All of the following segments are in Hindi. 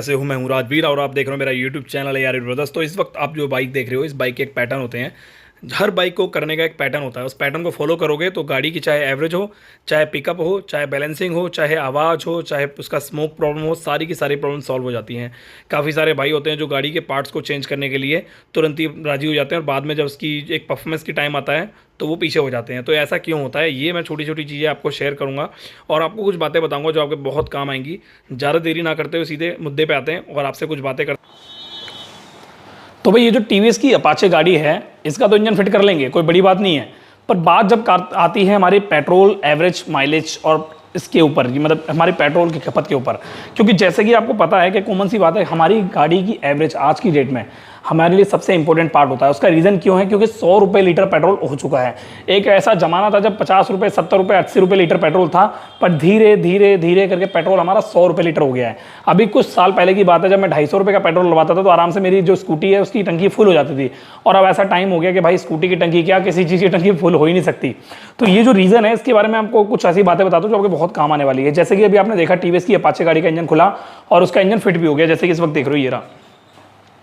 कैसे हो? मैं हूँ राजवीर और आप देख रहे हो मेरा यूट्यूब चैनल है यार ब्रदर्स। तो इस वक्त आप जो बाइक देख रहे हो, इस बाइक के एक पैटर्न होते हैं। हर बाइक को करने का एक पैटर्न होता है। उस पैटर्न को फॉलो करोगे तो गाड़ी की चाहे एवरेज हो, चाहे पिकअप हो, चाहे बैलेंसिंग हो, चाहे आवाज़ हो, चाहे उसका स्मोक प्रॉब्लम हो, सारी की सारी प्रॉब्लम सॉल्व हो जाती हैं। काफ़ी सारे भाई होते हैं जो गाड़ी के पार्ट्स को चेंज करने के लिए तुरंत ही राजी हो जाते हैं और बाद में जब उसकी एक परफॉर्मेंस की टाइम आता है तो वो पीछे हो जाते हैं। तो ऐसा क्यों होता है, ये मैं छोटी छोटी चीज़ें आपको शेयर करूँगा और आपको कुछ बातें बताऊँगा जो आपके बहुत काम आएंगी। ज़्यादा देरी ना करते हुए सीधे मुद्दे पे आते हैं और आपसे कुछ बातें करते हैं। तो भाई ये जो टीवीएस की अपाचे गाड़ी है, इसका तो इंजन फिट कर लेंगे, कोई बड़ी बात नहीं है। पर बात जब आती है हमारे पेट्रोल एवरेज माइलेज और इसके ऊपर, मतलब हमारे पेट्रोल की खपत के ऊपर, क्योंकि जैसे कि आपको पता है कि कॉमन सी बात है, हमारी गाड़ी की एवरेज आज की डेट में हमारे लिए सबसे इंपॉर्टेंट पार्ट होता है। उसका रीज़न क्यों है? क्योंकि 100 रुपये लीटर पेट्रोल हो चुका है। एक ऐसा ज़माना था जब 50 रुपये, 70 रुपये, 80 रुपये लीटर पेट्रोल था, पर धीरे धीरे धीरे करके पेट्रोल हमारा 100 रुपये लीटर हो गया है। अभी कुछ साल पहले की बात है, जब मैं 250 रुपये का पेट्रोल डलवाता था तो आराम से मेरी जो स्कूटी है उसकी टंकी फुल हो जाती थी। और अब ऐसा टाइम हो गया कि भाई स्कूटी की टंकी क्या, किसी चीज़ की टंकी फुल हो ही नहीं सकती। तो ये जो रीज़न है, इसके बारे में आपको कुछ ऐसी बातें बताता हूँ जो आपको बहुत काम आने वाली है। जैसे कि अभी आपने देखा टीवीएस की अपाचे गाड़ी का इंजन खुला और उसका इंजन फिट भी हो गया, जैसे कि इस वक्त देख रहे हो ये रहा,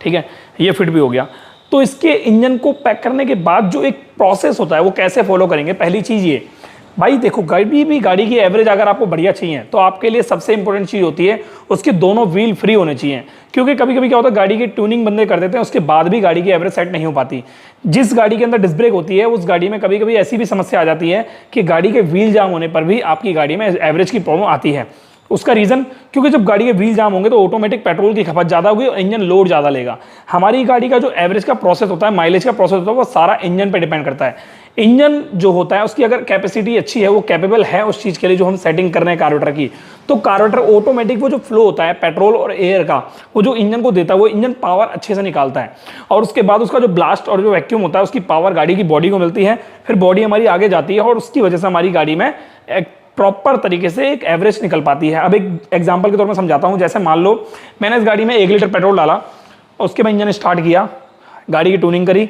ठीक है, ये फिट भी हो गया। तो इसके इंजन को पैक करने के बाद जो एक प्रोसेस होता है वो कैसे फॉलो करेंगे? पहली चीज़ ये, भाई देखो, गाड़ी की एवरेज अगर आपको बढ़िया चाहिए तो आपके लिए सबसे इंपॉर्टेंट चीज़ होती है उसके दोनों व्हील फ्री होने चाहिए। क्योंकि कभी कभी क्या होता है, गाड़ी की ट्यूनिंग बंदे कर देते हैं, उसके बाद भी गाड़ी की एवरेज सेट नहीं हो पाती। जिस गाड़ी के अंदर डिस्क ब्रेक होती है उस गाड़ी में कभी कभी ऐसी भी समस्या आ जाती है कि गाड़ी के व्हील जाम होने पर भी आपकी गाड़ी में एवरेज की प्रॉब्लम आती है। उसका रीज़न, क्योंकि जब गाड़ी के व्हील जाम होंगे तो ऑटोमेटिक पेट्रोल की खपत ज़्यादा होगी और इंजन लोड ज़्यादा लेगा। हमारी गाड़ी का जो एवरेज का प्रोसेस होता है, माइलेज का प्रोसेस होता है, वो सारा इंजन पे डिपेंड करता है। इंजन जो होता है उसकी अगर कैपेसिटी अच्छी है, वो कैपेबल है उस चीज़ के लिए जो हम सेटिंग कर रहे हैं कार्बोरेटर की, तो कार्बोरेटर ऑटोमेटिक वो जो फ्लो होता है पेट्रोल और एयर का, वो जो इंजन को देता है, वो इंजन पावर अच्छे से निकालता है। और उसके बाद उसका जो ब्लास्ट और जो वैक्यूम होता है, उसकी पावर गाड़ी की बॉडी को मिलती है। फिर बॉडी हमारी आगे जाती है और उसकी वजह से हमारी गाड़ी में एक प्रॉपर तरीके से एक एवरेज निकल पाती है। अब एक एग्जांपल के तौर पर समझाता हूं। जैसे मान लो मैंने इस गाड़ी में 1 लीटर पेट्रोल डाला और उसके बाद इंजन स्टार्ट किया, गाड़ी की ट्यूनिंग करी,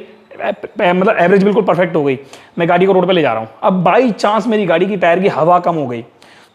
मतलब एवरेज बिल्कुल परफेक्ट हो गई। मैं गाड़ी को रोड पे ले जा रहा हूं। अब बाई चांस मेरी गाड़ी की टायर की हवा कम हो गई,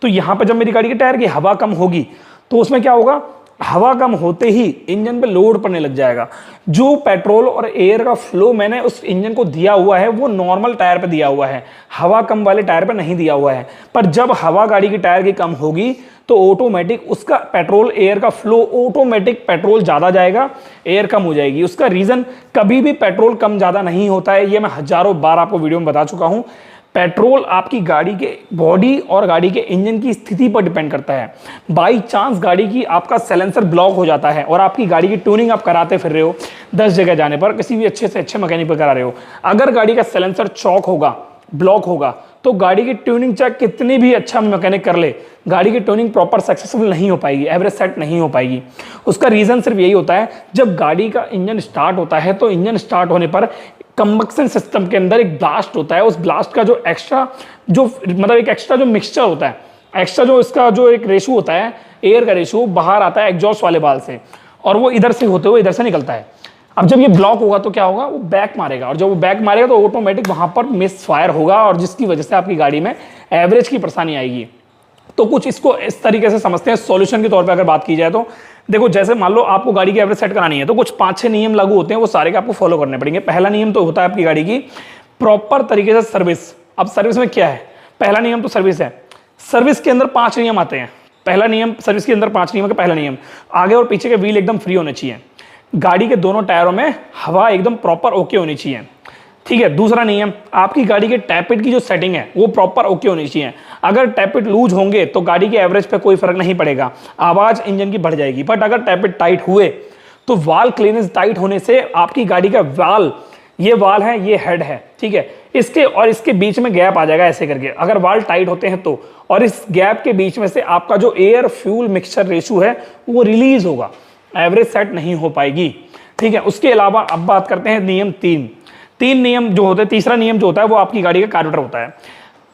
तो यहां पर जब मेरी गाड़ी की टायर की हवा कम होगी तो उसमें क्या होगा, हवा कम होते ही इंजन पे लोड पड़ने लग जाएगा। जो पेट्रोल और एयर का फ्लो मैंने उस इंजन को दिया हुआ है वो नॉर्मल टायर पे दिया हुआ है, हवा कम वाले टायर पे नहीं दिया हुआ है। पर जब हवा गाड़ी की टायर की कम होगी तो ऑटोमेटिक उसका पेट्रोल एयर का फ्लो, ऑटोमेटिक पेट्रोल ज़्यादा जाएगा, एयर कम हो जाएगी। उसका रीज़न, कभी भी पेट्रोल कम ज़्यादा नहीं होता है, ये मैं हज़ारों बार आपको वीडियो में बता चुका हूँ। पेट्रोल आपकी गाड़ी के बॉडी और गाड़ी के इंजन की स्थिति पर डिपेंड करता है। बाई चांस गाड़ी की आपका साइलेंसर ब्लॉक हो जाता है और आपकी गाड़ी की ट्यूनिंग आप कराते फिर रहे हो 10 जगह जाने पर, किसी भी अच्छे से अच्छे मैकेनिक पर करा रहे हो, अगर गाड़ी का साइलेंसर चौक होगा, ब्लॉक होगा, तो गाड़ी की ट्यूनिंग चाहे कितनी भी अच्छा मैकेनिक कर ले, गाड़ी की ट्यूनिंग प्रॉपर सक्सेसफुल नहीं हो पाएगी, एवरेज सेट नहीं हो पाएगी। उसका रीज़न सिर्फ यही होता है, जब गाड़ी का इंजन स्टार्ट होता है तो इंजन स्टार्ट होने पर कंबक्शन सिस्टम के अंदर एक ब्लास्ट होता है। उस ब्लास्ट का जो एक्स्ट्रा एक एक्स्ट्रा जो मिक्सचर होता है, एक्स्ट्रा जो इसका जो एक रेशो होता है, एयर का रेशो बाहर आता है एग्जॉस्ट वाले बाल से और वो इधर से होते हुए इधर से निकलता है। अब जब ये ब्लॉक होगा तो क्या होगा, वो बैक मारेगा और जब वो बैक मारेगा तो ऑटोमेटिक वहां पर मिस फायर होगा और जिसकी वजह से आपकी गाड़ी में एवरेज की परेशानी आएगी। तो कुछ इसको इस तरीके से समझते हैं सॉल्यूशन के तौर पे अगर बात की जाए तो देखो, जैसे मान लो आपको गाड़ी की एवरेज सेट करानी है तो कुछ 5-6 नियम लागू होते हैं, वो सारे के आपको फॉलो करने पड़ेंगे। पहला नियम तो होता है आपकी गाड़ी की प्रॉपर तरीके से सर्विस। अब सर्विस में क्या है, पहला नियम तो सर्विस है। सर्विस के अंदर 5 नियम आते हैं। पहला नियम सर्विस के अंदर 5 नियम का पहला नियम, आगे और पीछे के व्हील एकदम फ्री होने चाहिए, गाड़ी के दोनों टायरों में हवा एकदम प्रॉपर ओके होनी चाहिए, ठीक है। दूसरा नियम, आपकी गाड़ी के टैपिट की जो सेटिंग है वो प्रॉपर ओके होनी चाहिए। अगर टैपिट लूज होंगे तो गाड़ी के एवरेज पे कोई फर्क नहीं पड़ेगा, आवाज इंजन की बढ़ जाएगी। बट अगर टैपिट टाइट हुए तो वाल क्लीनेंस टाइट होने से आपकी गाड़ी का वाल, ये वाल है, ये हेड है, ठीक है, इसके और इसके बीच में गैप आ जाएगा ऐसे करके, अगर वाल टाइट होते हैं तो, और इस गैप के बीच में से आपका जो एयर फ्यूल मिक्सचर रेशो है वो रिलीज होगा, एवरेज सेट नहीं हो पाएगी, ठीक है। उसके अलावा अब बात करते हैं नियम 3 नियम जो होते हैं। तीसरा नियम जो होता है वो आपकी गाड़ी का कार्बोरेटर होता है।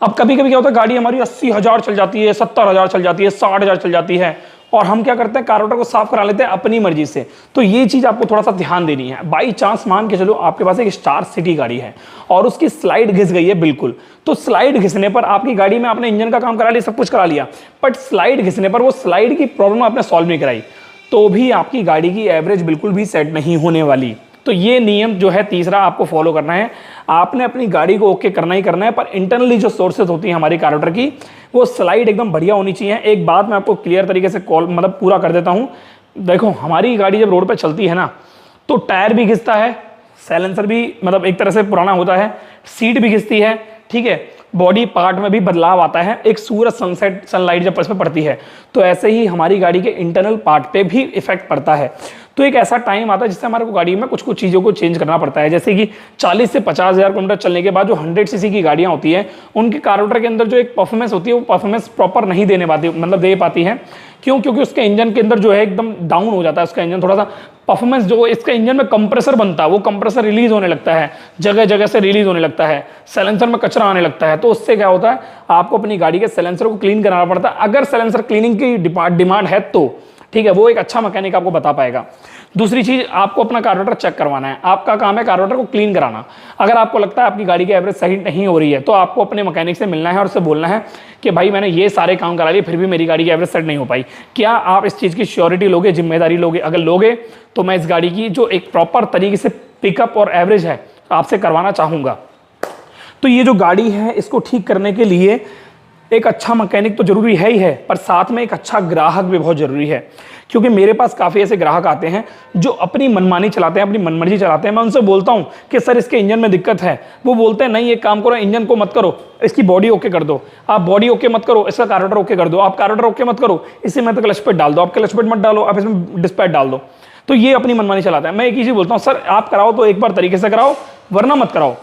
अब कभी कभी क्या होता है, गाड़ी हमारी 80,000 चल जाती है, 70,000 चल जाती है, 60,000 चल जाती है और हम क्या करते हैं, कार्बोरेटर को साफ करा लेते हैं अपनी मर्जी से। तो ये चीज आपको थोड़ा सा ध्यान देनी है। बाई चांस मान के चलो आपके पास एक स्टार सिटी गाड़ी है और उसकी स्लाइड घिस गई है बिल्कुल, तो स्लाइड घिसने पर आपकी गाड़ी में आपने इंजन का काम करा लिया, सब कुछ करा लिया, बट स्लाइड घिसने पर वो स्लाइड की प्रॉब्लम आपने सॉल्व नहीं कराई, तो भी आपकी गाड़ी की एवरेज बिल्कुल भी सेट नहीं होने वाली। तो ये नियम जो है तीसरा आपको फॉलो करना है। आपने अपनी गाड़ी को ओके करना ही करना है, पर इंटरनली जो सोर्सेज होती हैं हमारी कार्बोरेटर की, वो स्लाइड एकदम बढ़िया होनी चाहिए। एक बात मैं आपको क्लियर तरीके से कॉल मतलब पूरा कर देता हूँ। देखो, हमारी गाड़ी जब रोड पर चलती है ना, तो टायर भी घिसता है, साइलेंसर भी मतलब एक तरह से पुराना होता है, सीट भी घिसती है, ठीक है, बॉडी पार्ट में भी बदलाव आता है। एक सूरज सनसेट सनलाइट जब इस पर पड़ती है, तो ऐसे ही हमारी गाड़ी के इंटरनल पार्ट पे भी इफेक्ट पड़ता है। तो एक ऐसा टाइम आता है जिससे हमारे को गाड़ी में कुछ कुछ चीज़ों को चेंज करना पड़ता है। जैसे कि 40 से 50 हज़ार किलोमीटर चलने के बाद जो 100 सीसी की गाड़ियाँ होती हैं, उनके कार्बोरेटर के अंदर जो एक परफॉर्मेंस होती है, वो परफॉर्मेंस प्रॉपर नहीं देने पाती, मतलब दे पाती है। क्यों? क्योंकि उसके इंजन के अंदर जो है एकदम डाउन हो जाता है उसका इंजन, थोड़ा सा परफॉर्मेंस जो इसके इंजन में कंप्रेसर बनता है, वो कंप्रेसर रिलीज होने लगता है, जगह जगह से रिलीज होने लगता है, साइलेंसर में कचरा आने लगता है। तो उससे क्या होता है, आपको अपनी गाड़ी के साइलेंसर को क्लीन कराना पड़ता है। अगर साइलेंसर क्लीनिंग की डिमांड है तो ठीक है, वो एक अच्छा मैकेनिक आपको बता पाएगा। दूसरी चीज, आपको अपना कार्बोरेटर चेक करवाना है। आपका काम है कार्बोरेटर को क्लीन कराना। अगर आपको लगता है आपकी गाड़ी की एवरेज सही नहीं हो रही है, तो आपको अपने मैकेनिक से मिलना है और उससे बोलना है कि भाई मैंने ये सारे काम करा लिए, फिर भी मेरी गाड़ी की एवरेज सेट नहीं हो पाई। क्या आप इस चीज़ की श्योरिटी लोगे, जिम्मेदारी लोगे? अगर लोगे तो मैं इस गाड़ी की जो एक प्रॉपर तरीके से पिकअप और एवरेज है आपसे करवाना चाहूँगा। तो ये जो गाड़ी है, इसको ठीक करने के लिए एक अच्छा मैकेनिक तो जरूरी है ही है, पर साथ में एक अच्छा ग्राहक भी बहुत जरूरी है। क्योंकि मेरे पास काफ़ी ऐसे ग्राहक आते हैं जो अपनी मनमानी चलाते हैं, अपनी मनमर्जी चलाते हैं। मैं उनसे बोलता हूं कि सर इसके इंजन में दिक्कत है। वो बोलते हैं नहीं, एक काम करो, इंजन को मत करो, इसकी बॉडी ओके कर दो। आप बॉडी ओके मत करो, इसका कार्बोरेटर ओके कर दो। आप कार्बोरेटर ओके मत करो, इसी में तो क्लच पेट डाल दो। आप क्लच पेट मत डालो, आप इसमें डिस्पैच डाल दो। तो ये अपनी मनमानी चलाता है। मैं एक ही चीज़ बोलता हूँ, सर आप कराओ तो एक बार तरीके से कराओ, वरना मत कराओ।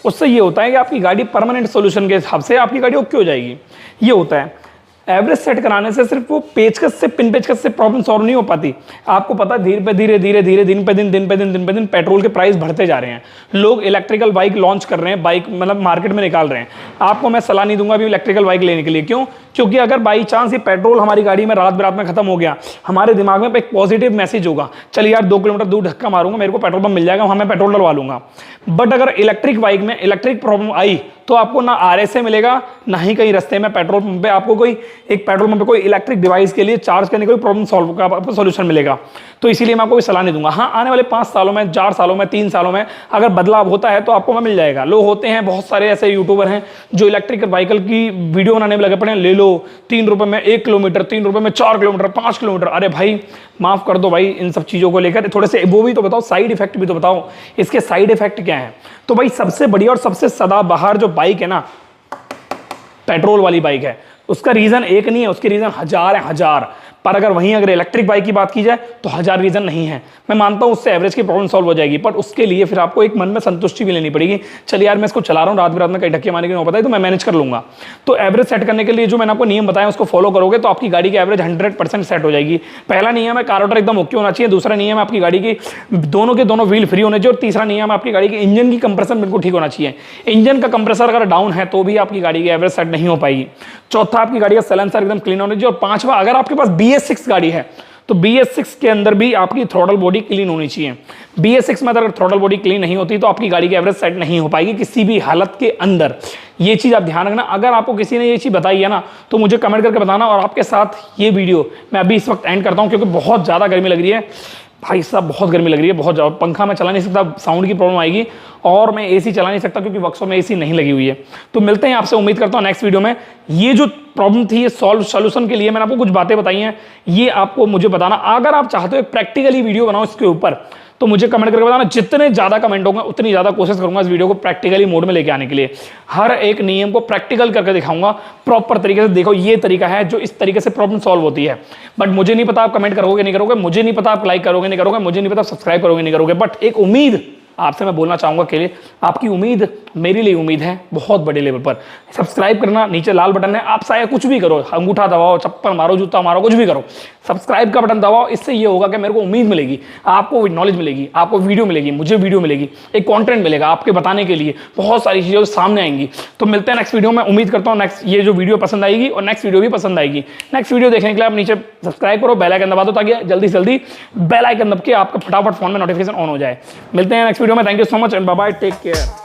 उससे ये होता है कि आपकी गाड़ी परमानेंट सोल्यूशन के हिसाब से आपकी गाड़ी ओके हो जाएगी। ये होता है। एवरेज सेट कराने से सिर्फ वो पेचकस से पिन पेचकस से प्रॉब्लम सॉल्व नहीं हो पाती। आपको पता है धीरे धीरे दिन पे दिन पेट्रोल के प्राइस बढ़ते जा रहे हैं। लोग इलेक्ट्रिकल बाइक लॉन्च कर रहे हैं, बाइक मतलब मार्केट में निकाल रहे हैं। आपको मैं सलाह नहीं दूंगा अभी इलेक्ट्रिकल बाइक लेने के लिए। क्यों? क्योंकि अगर बाई चांस ये पेट्रोल हमारी गाड़ी में रात बिरात में खत्म हो गया, हमारे दिमाग में एक पॉजिटिव मैसेज होगा, चल यार 2 किलोमीटर दूर धक्का मारूंगा, मेरे को पेट्रोल पंप मिल जाएगा, वहां मैं पेट्रोल डलवा लूंगा। बट अगर इलेक्ट्रिक बाइक में इलेक्ट्रिक प्रॉब्लम आई, तो आपको ना RSA मिलेगा, ना ही कहीं रास्ते में पेट्रोल पंप पे आपको कोई एक पेट्रोल पंप पे कोई इलेक्ट्रिक डिवाइस के लिए चार्ज करने का कोई प्रॉब्लम सॉल्व का आपको सोल्यूशन मिलेगा। तो इसीलिए मैं आपको कोई सलाह नहीं दूंगा। हाँ, आने वाले 5 सालों में, 4 सालों में, 3 सालों में अगर बदलाव होता है तो आपको मैं मिल जाएगा। लोग होते हैं बहुत सारे ऐसे यूट्यूबर हैं जो इलेक्ट्रिक व्हीकल की वीडियो बनाने में लगे पड़े हैं। ले लो 3 रुपए में 1 किलोमीटर, 3 रुपए में 4 किलोमीटर, 5 किलोमीटर। अरे भाई माफ कर दो भाई, इन सब चीजों को लेकर थोड़े से वो भी तो बताओ, साइड इफेक्ट भी तो बताओ, इसके साइड इफेक्ट क्या है। तो भाई सबसे बढ़िया और सबसे सदाबहार जो बाइक है ना, पेट्रोल वाली बाइक है। उसका रीजन एक नहीं है, उसके रीजन हजार है, हजार। पर अगर इलेक्ट्रिक बाइक की बात की जाए तो 1000 रीजन नहीं है। मैं मानता हूं उससे एवरेज की प्रॉब्लम सॉल्व हो जाएगी, पर उसके लिए फिर आपको एक मन में संतुष्टि भी लेनी पड़ेगी। चलिए यार मैं इसको चला रहा हूं, रात बिरात में कहीं धक्के मारने की नहीं पता है, तो मैं मैनेज कर लूंगा। तो एवरेज सेट करने के लिए जो मैंने आपको नियम बताया उसको फॉलो करोगे तो आपकी गाड़ी की एवरेज 100% सेट हो जाएगी। पहला नियम है कार्बोरेटर एकदम ओके होना चाहिए। दूसरा नियम है आपकी गाड़ी की दोनों के दोनों व्हील फ्री होने चाहिए। और तीसरा नियम है आपकी गाड़ी की इंजन की कंप्रेसर बिल्कुल ठीक होना चाहिए। इंजन का कंप्रेसर अगर डाउन है तो भी आपकी गाड़ी की एवरेज सेट नहीं हो पाएगी। चौथा, आपकी गाड़ी का साइलेंसर एकदम क्लीन होना चाहिए। और पांचवा, अगर आपके पास BS6 गाड़ी है तो BS6 के अंदर भी आपकी थ्रॉटल बॉडी क्लीन होनी चाहिए। BS6 में अगर थ्रॉटल बॉडी क्लीन नहीं होती तो आपकी गाड़ी की एवरेज सेट नहीं हो पाएगी किसी भी हालत के अंदर। ये चीज आप ध्यान रखना। अगर आपको किसी ने ये चीज बताई है ना, तो मुझे कमेंट करके बताना। और आपके साथ ये वीडियो मैं अभी इस वक्त एंड करता हूं, क्योंकि बहुत ज्यादा गर्मी लग रही है भाई साहब, बहुत गर्मी लग रही है, बहुत ज़्यादा। पंखा मैं चला नहीं सकता, साउंड की प्रॉब्लम आएगी। और मैं AC चला नहीं सकता क्योंकि वर्कशॉप में AC नहीं लगी हुई है। तो मिलते हैं आपसे, उम्मीद करता हूँ नेक्स्ट वीडियो में। ये जो प्रॉब्लम थी, ये सोल्यूशन के लिए मैंने आपको कुछ बातें बताई हैं, ये आपको मुझे बताना। अगर आप चाहते हो एक प्रैक्टिकली वीडियो बनाओ इसके ऊपर, तो मुझे कमेंट करके बताना। जितने ज़्यादा कमेंट होंगे उतनी ज़्यादा कोशिश करूंगा इस वीडियो को प्रैक्टिकली मोड में लेके आने के लिए। हर एक नियम को प्रैक्टिकल करके दिखाऊंगा प्रॉपर तरीके से। देखो ये तरीका है जो इस तरीके से प्रॉब्लम सॉल्व होती है। बट मुझे नहीं पता आप कमेंट करोगे नहीं करोगे, मुझे नहीं पता आप लाइक करोगे नहीं करोगे, मुझे नहीं पता आप सब्सक्राइब करोगे नहीं करोगे। बट एक उम्मीद आपसे मैं बोलना चाहूंगा के लिए, आपकी उम्मीद मेरे लिए उम्मीद है बहुत बड़े लेवल पर। सब्सक्राइब करना, नीचे लाल बटन है, आप चाहे कुछ भी करो, अंगूठा दबाओ, चप्पल मारो, जूता मारो, कुछ भी करो, सब्सक्राइब का बटन दबाओ। इससे ये होगा कि मेरे को उम्मीद मिलेगी, आपको नॉलेज मिलेगी, आपको वीडियो मिलेगी, मुझे वीडियो मिलेगी, एक कंटेंट मिलेगा आपके बताने के लिए। बहुत सारी चीज़ें सामने आएंगी। तो मिलते हैं नेक्स्ट वीडियो में। उम्मीद करता हूँ नेक्स्ट ये जो वीडियो पसंद आएगी और नेक्स्ट वीडियो भी पसंद आएगी। नेक्स्ट वीडियो देखने के लिए आप नीचे सब्सक्राइब करो, बेल आइकन दबा दो ताकि जल्दी से जल्दी बेल आइकन दबा के आपका फटाफट फोन में नोटिफिकेशन ऑन हो जाए। मिलते हैं नेक्स्ट वीडियो में। Thank you so much and bye bye, take care.